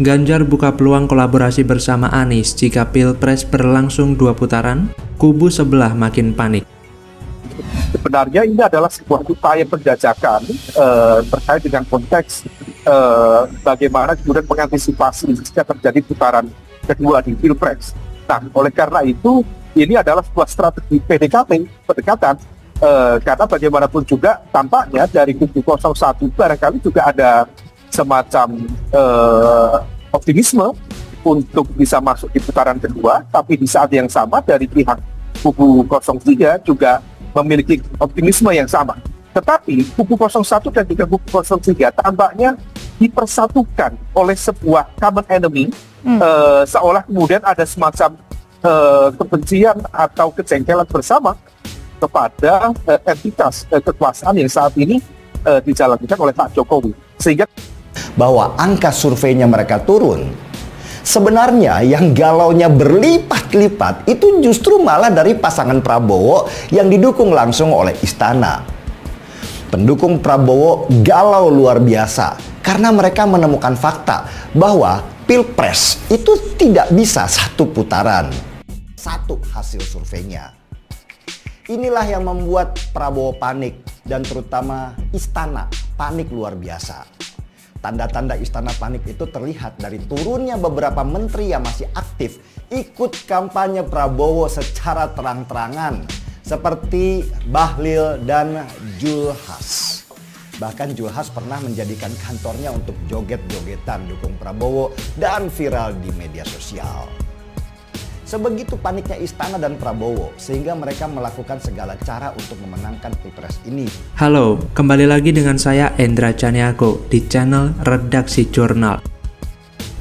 Ganjar buka peluang kolaborasi bersama Anies jika Pilpres berlangsung 2 putaran, kubu sebelah makin panik. Sebenarnya ini adalah sebuah upaya penjajakan terkait dengan konteks bagaimana kemudian mengantisipasi jika terjadi putaran kedua di Pilpres. Nah, oleh karena itu, ini adalah sebuah strategi pendekatan, karena bagaimanapun juga tampaknya dari kubu 01 barangkali juga ada semacam optimisme untuk bisa masuk di putaran kedua, tapi di saat yang sama dari pihak kubu 03 juga memiliki optimisme yang sama. Tetapi kubu 01 dan juga kubu 03 tampaknya dipersatukan oleh sebuah common enemy, seolah kemudian ada semacam kebencian atau kejengkelan bersama kepada entitas kekuasaan yang saat ini dijalankan oleh Pak Jokowi. Sehingga bahwa angka surveinya mereka turun, sebenarnya yang galaunya berlipat-lipat itu justru malah dari pasangan Prabowo yang didukung langsung oleh istana. Pendukung Prabowo galau luar biasa karena mereka menemukan fakta bahwa Pilpres itu tidak bisa satu putaran, satu hasil surveinya. Inilah yang membuat Prabowo panik dan terutama istana panik luar biasa. Tanda-tanda istana panik itu terlihat dari turunnya beberapa menteri yang masih aktif ikut kampanye Prabowo secara terang-terangan, seperti Bahlil dan Julhas. Bahkan Julhas pernah menjadikan kantornya untuk joget-jogetan dukung Prabowo dan viral di media sosial. Sebegitu paniknya istana dan Prabowo, sehingga mereka melakukan segala cara untuk memenangkan Pilpres ini. Halo, kembali lagi dengan saya Endra Caniago di channel Redaksi Jurnal.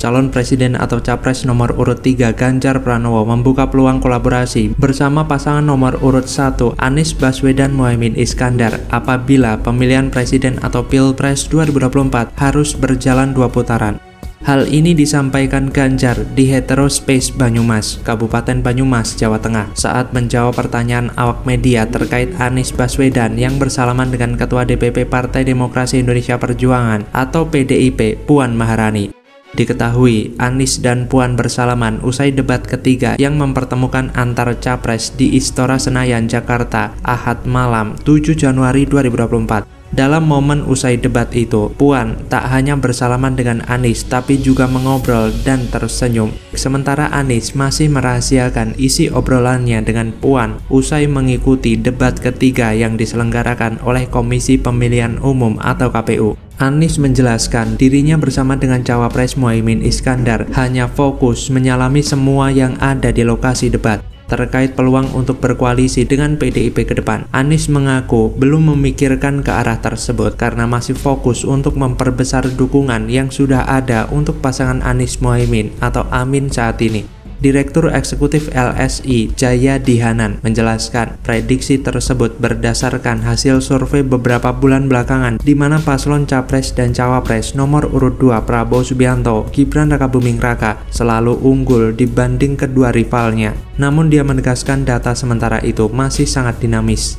Calon Presiden atau Capres nomor urut 3 Ganjar Pranowo membuka peluang kolaborasi bersama pasangan nomor urut 1 Anies Baswedan Muhaimin Iskandar apabila pemilihan Presiden atau Pilpres 2024 harus berjalan 2 putaran. Hal ini disampaikan Ganjar di Heterospace Banyumas, Kabupaten Banyumas, Jawa Tengah, saat menjawab pertanyaan awak media terkait Anies Baswedan yang bersalaman dengan Ketua DPP Partai Demokrasi Indonesia Perjuangan atau PDIP, Puan Maharani. Diketahui, Anies dan Puan bersalaman usai debat ketiga yang mempertemukan antar capres di Istora Senayan, Jakarta, Ahad malam 7 Januari 2024. Dalam momen usai debat itu, Puan tak hanya bersalaman dengan Anies tapi juga mengobrol dan tersenyum. Sementara Anies masih merahasiakan isi obrolannya dengan Puan usai mengikuti debat ketiga yang diselenggarakan oleh Komisi Pemilihan Umum atau KPU. Anies menjelaskan dirinya bersama dengan Cawapres Muhaimin Iskandar hanya fokus menyalami semua yang ada di lokasi debat. Terkait peluang untuk berkoalisi dengan PDIP ke depan, Anies mengaku belum memikirkan ke arah tersebut karena masih fokus untuk memperbesar dukungan yang sudah ada untuk pasangan Anies Muhaimin atau Amin saat ini. Direktur Eksekutif LSI Jayadi Hanan menjelaskan prediksi tersebut berdasarkan hasil survei beberapa bulan belakangan di mana paslon Capres dan Cawapres nomor urut 2 Prabowo Subianto, Gibran Rakabuming Raka selalu unggul dibanding kedua rivalnya. Namun dia menegaskan data sementara itu masih sangat dinamis.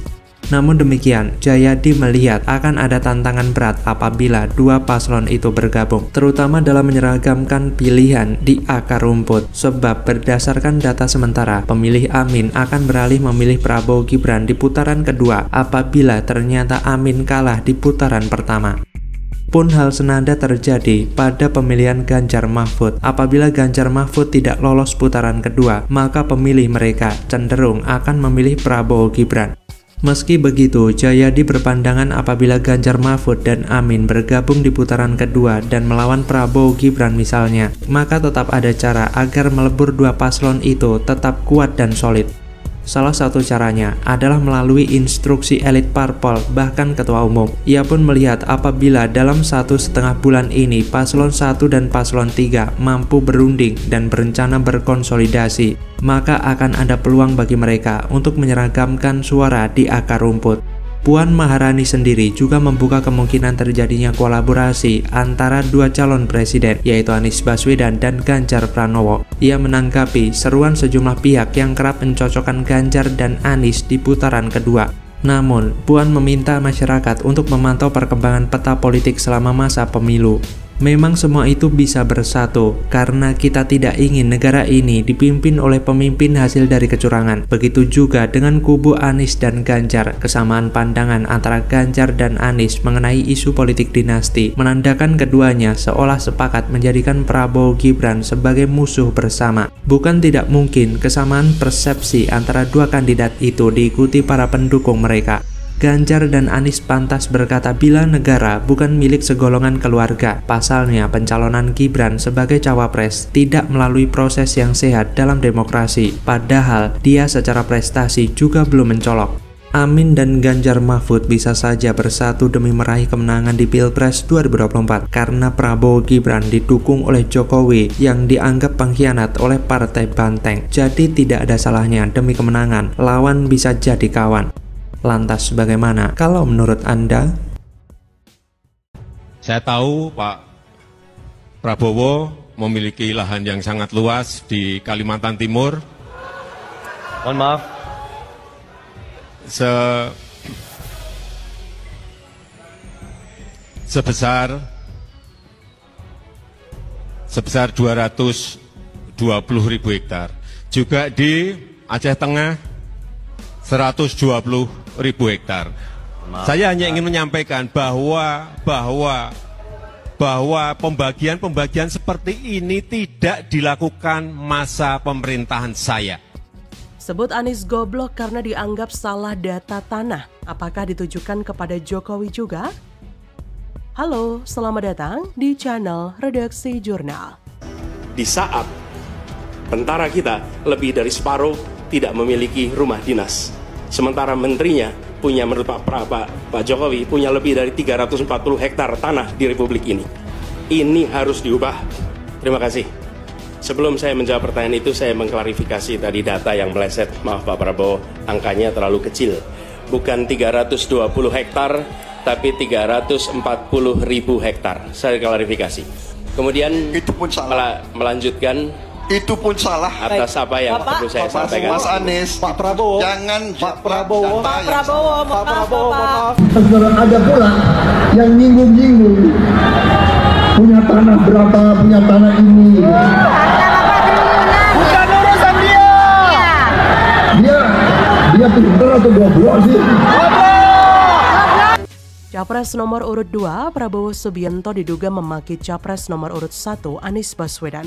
Namun demikian, Jayadi melihat akan ada tantangan berat apabila dua paslon itu bergabung, terutama dalam menyeragamkan pilihan di akar rumput. Sebab berdasarkan data sementara, pemilih Amin akan beralih memilih Prabowo Gibran di putaran kedua apabila ternyata Amin kalah di putaran pertama. Pun hal senada terjadi pada pemilihan Ganjar Mahfud. Apabila Ganjar Mahfud tidak lolos putaran kedua, maka pemilih mereka cenderung akan memilih Prabowo Gibran. Meski begitu, Jayadi berpandangan apabila Ganjar Mahfud dan Amin bergabung di putaran kedua dan melawan Prabowo Gibran misalnya, maka tetap ada cara agar melebur dua paslon itu tetap kuat dan solid. Salah satu caranya adalah melalui instruksi elit parpol, bahkan ketua umum. Ia pun melihat apabila dalam 1,5 bulan ini paslon 1 dan paslon 3 mampu berunding dan berencana berkonsolidasi, maka akan ada peluang bagi mereka untuk menyeragamkan suara di akar rumput. Puan Maharani sendiri juga membuka kemungkinan terjadinya kolaborasi antara dua calon presiden, yaitu Anies Baswedan dan Ganjar Pranowo. Ia menanggapi seruan sejumlah pihak yang kerap mencocokkan Ganjar dan Anies di putaran kedua. Namun, Puan meminta masyarakat untuk memantau perkembangan peta politik selama masa pemilu. Memang semua itu bisa bersatu karena kita tidak ingin negara ini dipimpin oleh pemimpin hasil dari kecurangan. Begitu juga dengan kubu Anies dan Ganjar. Kesamaan pandangan antara Ganjar dan Anies mengenai isu politik dinasti menandakan keduanya seolah sepakat menjadikan Prabowo Gibran sebagai musuh bersama. Bukan tidak mungkin kesamaan persepsi antara dua kandidat itu diikuti para pendukung mereka. Ganjar dan Anies pantas berkata bila negara bukan milik segolongan keluarga. Pasalnya pencalonan Gibran sebagai cawapres tidak melalui proses yang sehat dalam demokrasi. Padahal dia secara prestasi juga belum mencolok. Amin dan Ganjar Mahfud bisa saja bersatu demi meraih kemenangan di Pilpres 2024 karena Prabowo Gibran didukung oleh Jokowi yang dianggap pengkhianat oleh Partai Banteng. Jadi tidak ada salahnya demi kemenangan, lawan bisa jadi kawan. Lantas bagaimana kalau menurut Anda? Saya tahu Pak Prabowo memiliki lahan yang sangat luas di Kalimantan Timur. Mohon maaf. Sebesar 220.000 hektar. Juga di Aceh Tengah 120.000 hektar. Saya hanya ingin menyampaikan bahwa pembagian seperti ini tidak dilakukan masa pemerintahan saya. Sebut Anies goblok karena dianggap salah data tanah. Apakah ditujukan kepada Jokowi juga? Halo, selamat datang di channel Redaksi Jurnal. Di saat tentara kita lebih dari separuh tidak memiliki rumah dinas, sementara menterinya punya, menurut Pak Jokowi, punya lebih dari 340 hektar tanah di Republik ini. Ini harus diubah. Terima kasih. Sebelum saya menjawab pertanyaan itu, saya mengklarifikasi tadi data yang meleset. Maaf Pak Prabowo, angkanya terlalu kecil. Bukan 320 hektar, tapi 340.000 hektar. Saya klarifikasi. Kemudian Itu pun salah. Melanjutkan. Itu pun salah. Atas apa yang perlu saya sampaikan. Mas Anies, Pak Prabowo, jangan Pak Prabowo, maaf. Ada pula yang nyinggung-nyinggung punya tanah berapa, punya tanah ini. Bukan urusan dia. Dia pintar atau goblok sih? Capres nomor urut 2 Prabowo Subianto diduga memaki Capres nomor urut 1 Anies Baswedan.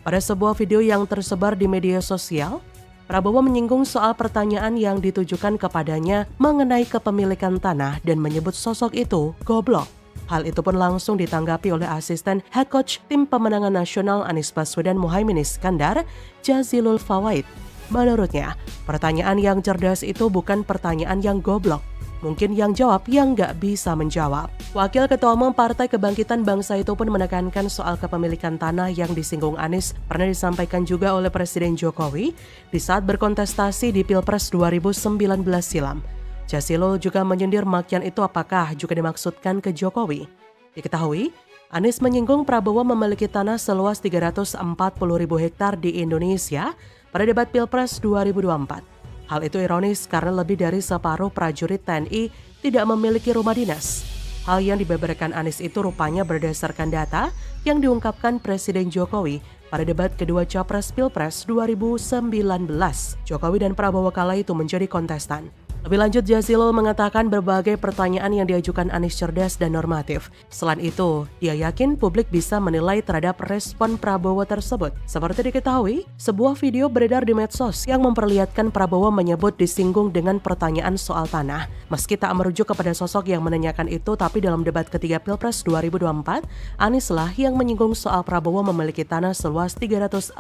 Pada sebuah video yang tersebar di media sosial, Prabowo menyinggung soal pertanyaan yang ditujukan kepadanya mengenai kepemilikan tanah dan menyebut sosok itu goblok. Hal itu pun langsung ditanggapi oleh asisten head coach tim pemenangan nasional Anies Baswedan Muhaimin Iskandar, Jazilul Fawait. Menurutnya, pertanyaan yang cerdas itu bukan pertanyaan yang goblok. Mungkin yang jawab yang nggak bisa menjawab. Wakil Ketua Umum Partai Kebangkitan Bangsa itu pun menekankan soal kepemilikan tanah yang disinggung Anies pernah disampaikan juga oleh Presiden Jokowi di saat berkontestasi di Pilpres 2019 silam. Jazilul juga menyindir makian itu apakah juga dimaksudkan ke Jokowi. Diketahui, Anies menyinggung Prabowo memiliki tanah seluas 340.000 hektar di Indonesia pada debat Pilpres 2024. Hal itu ironis karena lebih dari separuh prajurit TNI tidak memiliki rumah dinas. Hal yang dibeberkan Anies itu rupanya berdasarkan data yang diungkapkan Presiden Jokowi pada debat kedua Capres Pilpres 2019. Jokowi dan Prabowo kala itu menjadi kontestan. Lebih lanjut, Jazilul mengatakan berbagai pertanyaan yang diajukan Anies cerdas dan normatif. Selain itu, dia yakin publik bisa menilai terhadap respon Prabowo tersebut. Seperti diketahui, sebuah video beredar di medsos yang memperlihatkan Prabowo menyebut disinggung dengan pertanyaan soal tanah. Meski tak merujuk kepada sosok yang menanyakan itu, tapi dalam debat ketiga Pilpres 2024, Anies lah yang menyinggung soal Prabowo memiliki tanah seluas 340.000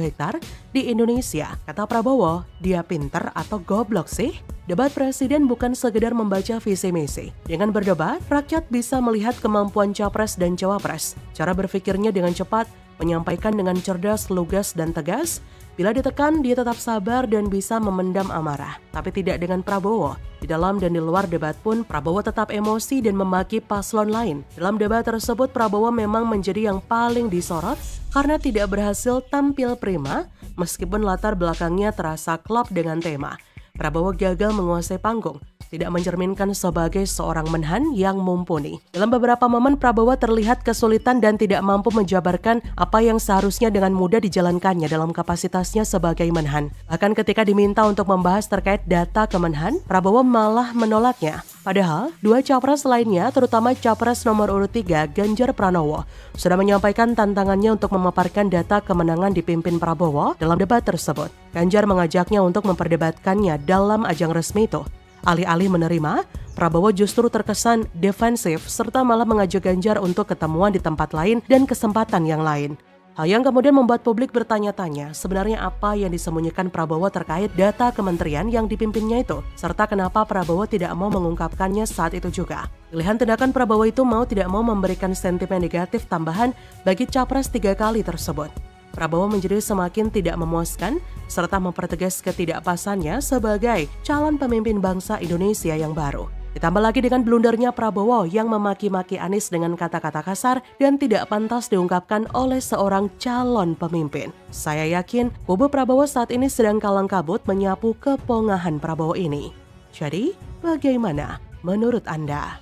hektar di Indonesia. Kata Prabowo, dia pinter atau goblok sih? Debat presiden bukan sekedar membaca visi misi. Dengan berdebat, rakyat bisa melihat kemampuan capres dan cawapres. Cara berpikirnya dengan cepat, menyampaikan dengan cerdas, lugas, dan tegas. Bila ditekan, dia tetap sabar dan bisa memendam amarah. Tapi tidak dengan Prabowo. Di dalam dan di luar debat pun, Prabowo tetap emosi dan memaki paslon lain. Dalam debat tersebut, Prabowo memang menjadi yang paling disorot karena tidak berhasil tampil prima, meskipun latar belakangnya terasa klop dengan tema. Prabowo gagal menguasai panggung, tidak mencerminkan sebagai seorang menhan yang mumpuni. Dalam beberapa momen Prabowo terlihat kesulitan dan tidak mampu menjabarkan apa yang seharusnya dengan mudah dijalankannya dalam kapasitasnya sebagai menhan. Bahkan ketika diminta untuk membahas terkait data Kemenhan, Prabowo malah menolaknya. Padahal, dua capres lainnya, terutama capres nomor urut 3 Ganjar Pranowo, sudah menyampaikan tantangannya untuk memaparkan data kemenangan dipimpin Prabowo dalam debat tersebut. Ganjar mengajaknya untuk memperdebatkannya dalam ajang resmi itu. Alih-alih menerima, Prabowo justru terkesan defensif serta malah mengajak Ganjar untuk ketemuan di tempat lain dan kesempatan yang lain. Hal yang kemudian membuat publik bertanya-tanya sebenarnya apa yang disembunyikan Prabowo terkait data kementerian yang dipimpinnya itu, serta kenapa Prabowo tidak mau mengungkapkannya saat itu juga. Pilihan tindakan Prabowo itu mau tidak mau memberikan sentimen negatif tambahan bagi capres 3 kali tersebut. Prabowo menjadi semakin tidak memuaskan serta mempertegas ketidakpasannya sebagai calon pemimpin bangsa Indonesia yang baru. Ditambah lagi dengan blundernya Prabowo yang memaki-maki Anies dengan kata-kata kasar dan tidak pantas diungkapkan oleh seorang calon pemimpin. Saya yakin kubu Prabowo saat ini sedang kalang kabut menyapu kepongahan Prabowo ini. Jadi, bagaimana menurut Anda?